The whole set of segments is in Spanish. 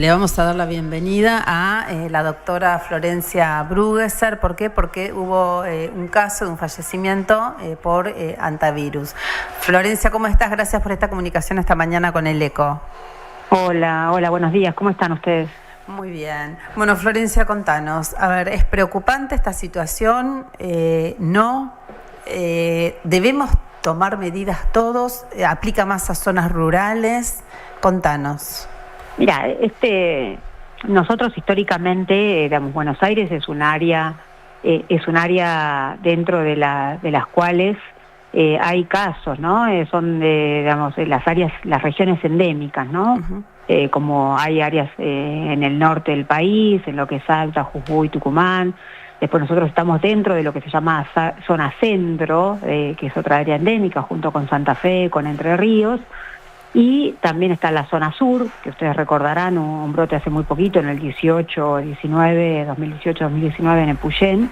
Le vamos a dar la bienvenida a la doctora Florencia Brugesser. ¿Por qué? Porque hubo un caso de un fallecimiento por hantavirus. Florencia, ¿cómo estás? Gracias por esta comunicación esta mañana con el ECO. Hola, buenos días. ¿Cómo están ustedes? Muy bien. Bueno, Florencia, contanos. A ver, ¿es preocupante esta situación? ¿No? ¿Debemos tomar medidas todos? ¿Aplica más a zonas rurales? Contanos. Mira, nosotros históricamente, digamos, Buenos Aires es un área dentro de las cuales hay casos, ¿no? Son digamos, las regiones endémicas, ¿no? Uh-huh. Como hay áreas en el norte del país, en lo que es Salta, Jujuy, Tucumán. Después nosotros estamos dentro de lo que se llama zona centro, que es otra área endémica, junto con Santa Fe, con Entre Ríos. Y también está la zona sur, que ustedes recordarán, un brote hace muy poquito, en el 2018-2019 en Epuyén,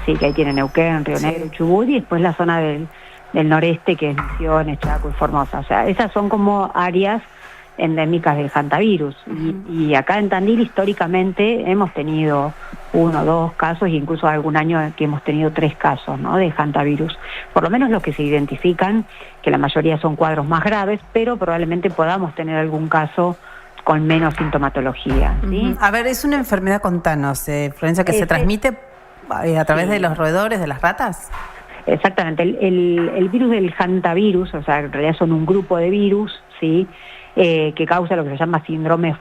sí, que ahí tiene Neuquén, Río Negro, Chubut, y después la zona del noreste, que es Misiones, Chaco y Formosa. O sea, esas son como áreas endémicas del hantavirus. Uh-huh. Y acá en Tandil históricamente hemos tenido 1 o 2 casos, e incluso algún año que hemos tenido 3 casos, ¿no?, de hantavirus. Por lo menos los que se identifican, que la mayoría son cuadros más graves, pero probablemente podamos tener algún caso con menos sintomatología, ¿sí? Uh-huh. A ver, es una enfermedad, contanos, Florencia, que se transmite a través de los roedores, de las ratas. Exactamente, el virus del hantavirus, o sea, en realidad son un grupo de virus, ¿sí?, que causa lo que se llama síndrome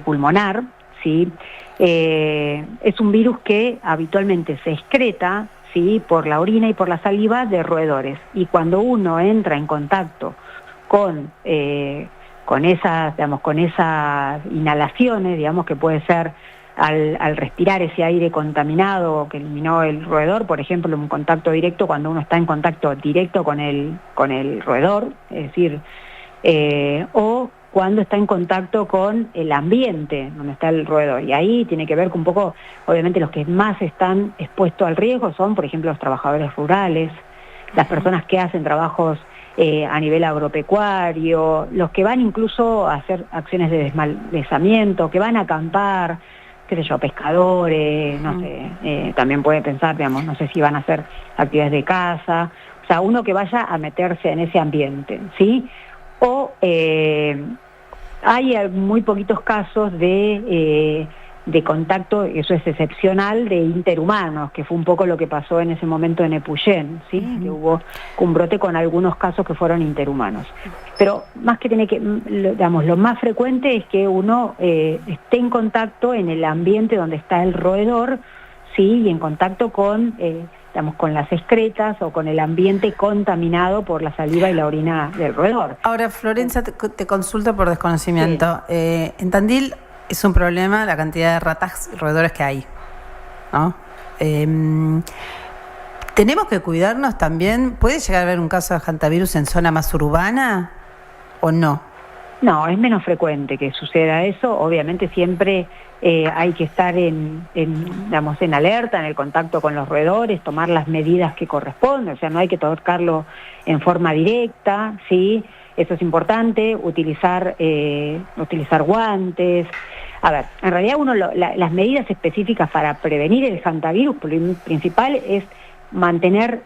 pulmonar, ¿sí? Es un virus que habitualmente se excreta, ¿sí?, por la orina y por la saliva de roedores. Y cuando uno entra en contacto con esas inhalaciones, digamos, que puede ser al respirar ese aire contaminado que eliminó el roedor, por ejemplo, un contacto directo, cuando uno está en contacto directo con el roedor, es decir, o cuando está en contacto con el ambiente donde está el roedor. Y ahí tiene que ver con un poco, obviamente los que más están expuestos al riesgo son, por ejemplo, los trabajadores rurales, las personas que hacen trabajos a nivel agropecuario, los que van incluso a hacer acciones de desmalezamiento, que van a acampar, qué sé yo, pescadores, no sé, también puede pensar, digamos, no sé si van a hacer actividades de caza, o sea, uno que vaya a meterse en ese ambiente, ¿sí? O hay muy poquitos casos de contacto, eso es excepcional, de interhumanos, que fue un poco lo que pasó en ese momento en Epuyén, ¿sí? Uh-huh. Que hubo un brote con algunos casos que fueron interhumanos. Pero más que digamos, lo más frecuente es que uno esté en contacto en el ambiente donde está el roedor, ¿sí? Y en contacto con con las excretas o con el ambiente contaminado por la saliva y la orina del roedor. Ahora, Florencia, te consulto por desconocimiento. Sí. En Tandil es un problema la cantidad de ratas y roedores que hay, ¿no? ¿Tenemos que cuidarnos también? ¿Puede llegar a haber un caso de hantavirus en zona más urbana o no? No, es menos frecuente que suceda eso. Obviamente siempre hay que estar en alerta, en el contacto con los roedores, tomar las medidas que corresponden, o sea, no hay que tocarlo en forma directa, ¿sí? Eso es importante, utilizar guantes. A ver, en realidad las medidas específicas para prevenir el hantavirus principal es mantener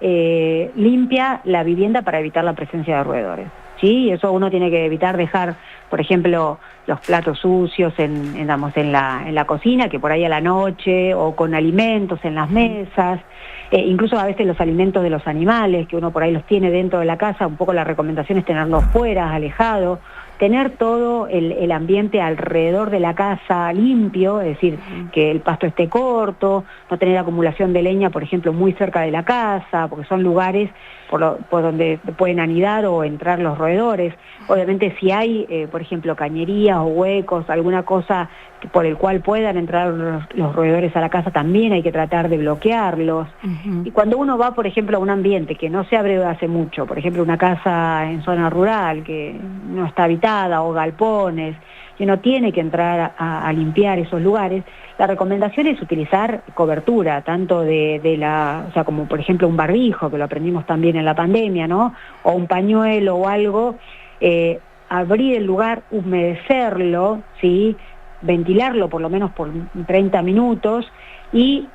limpia la vivienda para evitar la presencia de roedores, ¿sí? Eso uno tiene que evitar dejar, por ejemplo, los platos sucios en la cocina, que por ahí a la noche, o con alimentos en las mesas, incluso a veces los alimentos de los animales, que uno por ahí los tiene dentro de la casa, un poco la recomendación es tenerlos fuera, alejados, tener todo el ambiente alrededor de la casa limpio, es decir, que el pasto esté corto, no tener acumulación de leña, por ejemplo, muy cerca de la casa, porque son lugares por donde pueden anidar o entrar los roedores. Obviamente si hay, por ejemplo, cañerías o huecos, alguna cosa por el cual puedan entrar los roedores a la casa, también hay que tratar de bloquearlos. Uh-huh. Y cuando uno va, por ejemplo, a un ambiente que no se abre hace mucho, por ejemplo, una casa en zona rural que no está habitada, o galpones, y uno tiene que entrar a limpiar esos lugares, la recomendación es utilizar cobertura, tanto o sea, como por ejemplo un barbijo, que lo aprendimos también en la pandemia, ¿no? O un pañuelo o algo, abrir el lugar, humedecerlo, ¿sí? ventilarlo por lo menos por 30 minutos y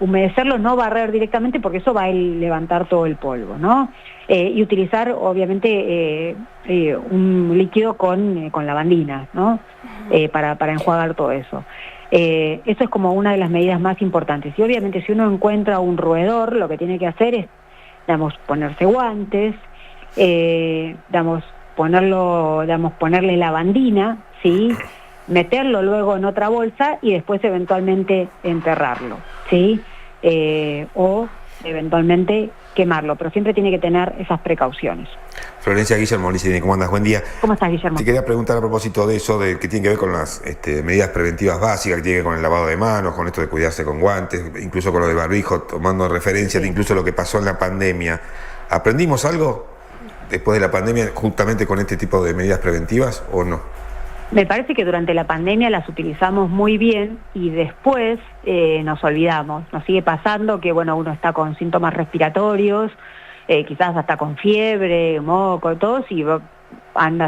humedecerlo, no barrer directamente porque eso va a levantar todo el polvo, ¿no? Y utilizar obviamente un líquido con lavandina, ¿no? Para enjuagar todo eso. Eso es como una de las medidas más importantes. Y obviamente si uno encuentra un roedor, lo que tiene que hacer es, ponerse guantes, ponerle lavandina, ¿sí? Meterlo luego en otra bolsa y después eventualmente enterrarlo, ¿sí? O eventualmente quemarlo, pero siempre tiene que tener esas precauciones. Florencia, Guillermo Licini, ¿cómo andas? Buen día. ¿Cómo estás, Guillermo? Te quería preguntar a propósito de eso, de que tiene que ver con las medidas preventivas básicas, que tiene que ver con el lavado de manos, con esto de cuidarse con guantes, incluso con lo de barbijo, tomando referencia de incluso lo que pasó en la pandemia. ¿Aprendimos algo después de la pandemia justamente con este tipo de medidas preventivas o no? Me parece que durante la pandemia las utilizamos muy bien y después nos olvidamos. Nos sigue pasando que uno está con síntomas respiratorios, quizás hasta con fiebre, moco, tos, y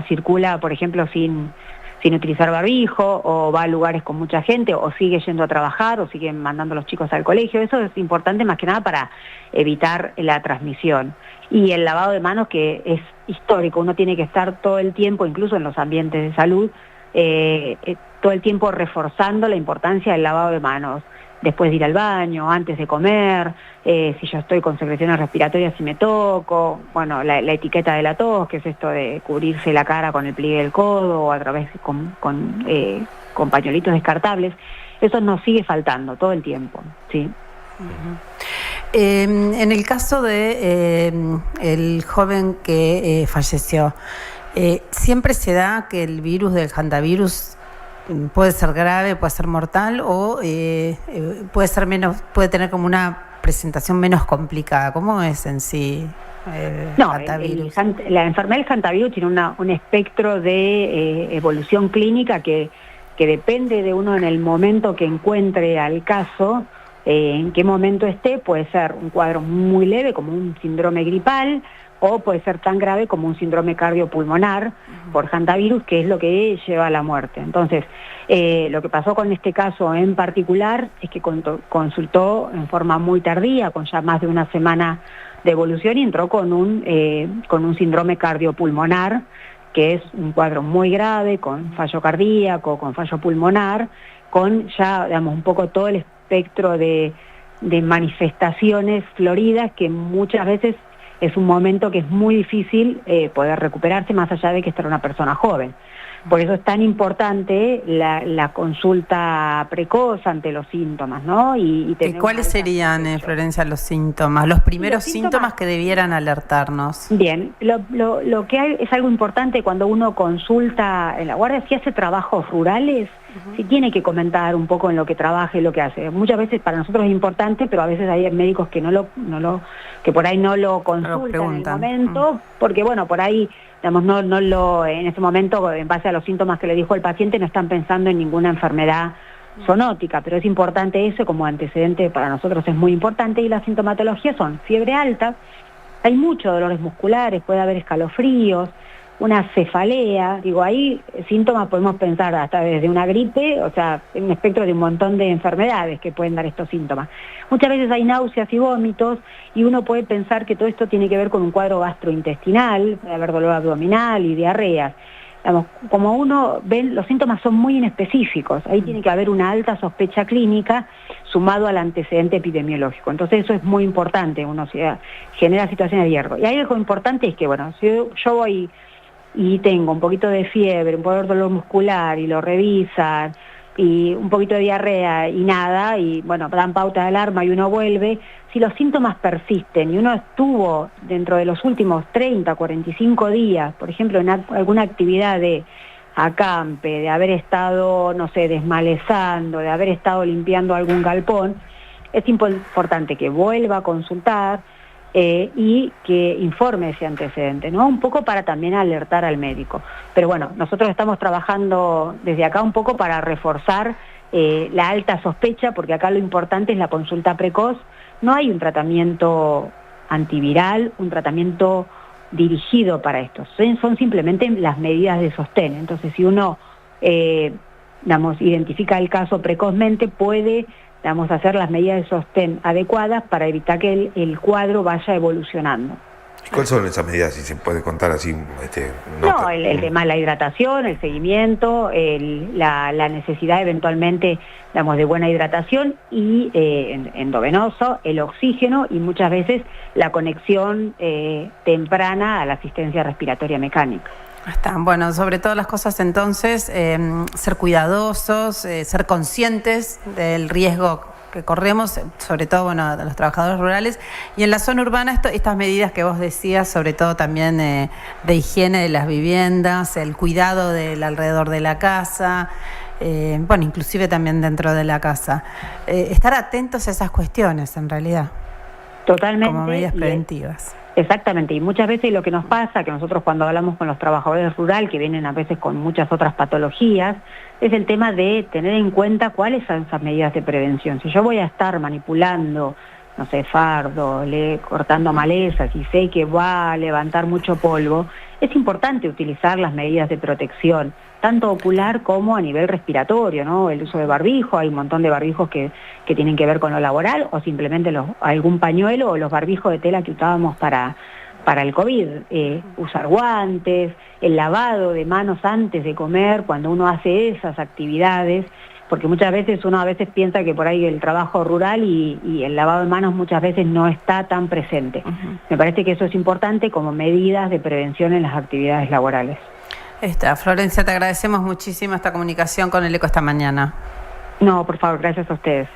circula, por ejemplo, sin utilizar barbijo, o va a lugares con mucha gente, o sigue yendo a trabajar, o sigue mandando a los chicos al colegio. Eso es importante más que nada para evitar la transmisión. Y el lavado de manos, que es histórico, uno tiene que estar todo el tiempo, incluso en los ambientes de salud, todo el tiempo reforzando la importancia del lavado de manos, después de ir al baño, antes de comer, si yo estoy con secreciones respiratorias, si me toco, la etiqueta de la tos, que es esto de cubrirse la cara con el pliegue del codo o a través con pañuelitos descartables. Eso nos sigue faltando todo el tiempo, ¿sí? En el caso de el joven que falleció, siempre se da que el virus del hantavirus puede ser grave, puede ser mortal o puede tener como una presentación menos complicada. ¿Cómo es en sí el hantavirus? La enfermedad del hantavirus tiene un espectro de evolución clínica que depende de uno en el momento que encuentre al caso, en qué momento esté. Puede ser un cuadro muy leve como un síndrome gripal, o puede ser tan grave como un síndrome cardiopulmonar por hantavirus, que es lo que lleva a la muerte. Entonces, lo que pasó con este caso en particular es que consultó en forma muy tardía, con ya más de una semana de evolución, y entró con un síndrome cardiopulmonar, que es un cuadro muy grave, con fallo cardíaco, con fallo pulmonar, con ya, un poco todo el espectro de manifestaciones floridas, que muchas veces es un momento que es muy difícil poder recuperarse, más allá de que estar una persona joven. Por eso es tan importante la consulta precoz ante los síntomas, ¿no? Y ¿cuáles serían, Florencia, los síntomas? Los primeros síntomas que debieran alertarnos. Bien, lo que hay es algo importante cuando uno consulta en la guardia, si hace trabajos rurales, si tiene que comentar un poco en lo que trabaja y lo que hace. Muchas veces para nosotros es importante, pero a veces hay médicos que que por ahí no lo consultan en el momento, porque por ahí en ese momento, en base a los síntomas que le dijo el paciente, no están pensando en ninguna enfermedad zoonótica, pero es importante eso, como antecedente para nosotros es muy importante. Y la sintomatología son fiebre alta, hay muchos dolores musculares, puede haber escalofríos, una cefalea, ahí síntomas podemos pensar hasta desde una gripe, o sea, en un espectro de un montón de enfermedades que pueden dar estos síntomas. Muchas veces hay náuseas y vómitos, y uno puede pensar que todo esto tiene que ver con un cuadro gastrointestinal, puede haber dolor abdominal y diarreas. Como uno ve, los síntomas son muy inespecíficos, ahí tiene que haber una alta sospecha clínica sumado al antecedente epidemiológico. Entonces eso es muy importante, uno genera situaciones de riesgo. Y hay algo importante, es que si yo voy y tengo un poquito de fiebre, un poco de dolor muscular, y lo revisan, y un poquito de diarrea y nada, y dan pauta de alarma y uno vuelve, si los síntomas persisten y uno estuvo dentro de los últimos 30, 45 días, por ejemplo, en alguna actividad de acampe, de haber estado, desmalezando, de haber estado limpiando algún galpón, es importante que vuelva a consultar, y que informe ese antecedente, ¿no? Un poco para también alertar al médico. Pero nosotros estamos trabajando desde acá un poco para reforzar la alta sospecha, porque acá lo importante es la consulta precoz. No hay un tratamiento antiviral, un tratamiento dirigido para esto. Son simplemente las medidas de sostén. Entonces, si uno identifica el caso precozmente, puede hacer las medidas de sostén adecuadas para evitar que el cuadro vaya evolucionando. ¿Cuáles son esas medidas, si se puede contar así? El tema de la hidratación, el seguimiento, la necesidad eventualmente, de buena hidratación y endovenoso, el oxígeno y muchas veces la conexión temprana a la asistencia respiratoria mecánica. Está. Bueno, sobre todas las cosas entonces, ser cuidadosos, ser conscientes del riesgo que corremos, sobre todo de los trabajadores rurales, y en la zona urbana estas medidas que vos decías, sobre todo también de higiene de las viviendas, el cuidado del alrededor de la casa, inclusive también dentro de la casa. Estar atentos a esas cuestiones en realidad. Totalmente. Como medidas preventivas. Exactamente, y muchas veces lo que nos pasa, que nosotros cuando hablamos con los trabajadores rurales, que vienen a veces con muchas otras patologías, es el tema de tener en cuenta cuáles son esas medidas de prevención. Si yo voy a estar manipulando, fardo, cortando malezas y sé que va a levantar mucho polvo, es importante utilizar las medidas de protección, tanto ocular como a nivel respiratorio, ¿no? El uso de barbijo, hay un montón de barbijos que tienen que ver con lo laboral, o simplemente algún pañuelo o los barbijos de tela que usábamos para el COVID, usar guantes, el lavado de manos antes de comer, cuando uno hace esas actividades, porque muchas veces uno piensa que por ahí el trabajo rural y el lavado de manos muchas veces no está tan presente. Me parece que eso es importante como medidas de prevención en las actividades laborales. Florencia, te agradecemos muchísimo esta comunicación con el ECO esta mañana. No, por favor, gracias a ustedes.